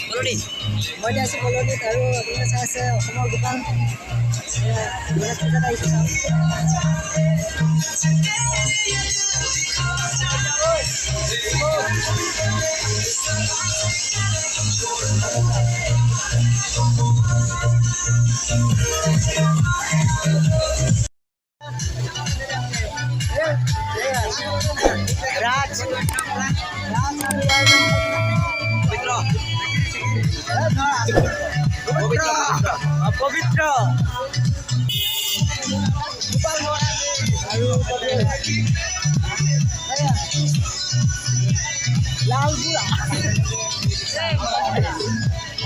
Koloni. Moi aছো কলনীত আৰু আপোনালোকে চাই আছে অসমৰ দোকান গণেশ পূজাত আহিছোঁ চাওক। Raj. Pavitra. Pavitra. লাল বুড়া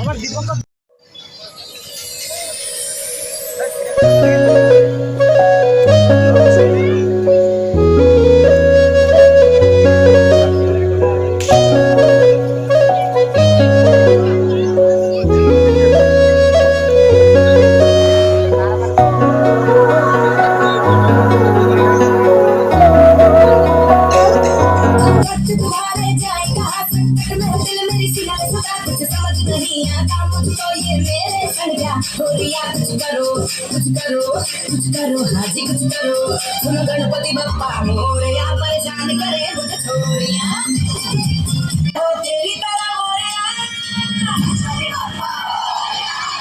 আমার দীপক कुछ करो हाजी कुछ करो सुनो गणपति बप्पा मोरया परेशान करे मुझे छोरिया ओ तेरी तरह मोरया गणपति बप्पा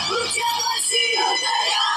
मुझे खुशी हो गया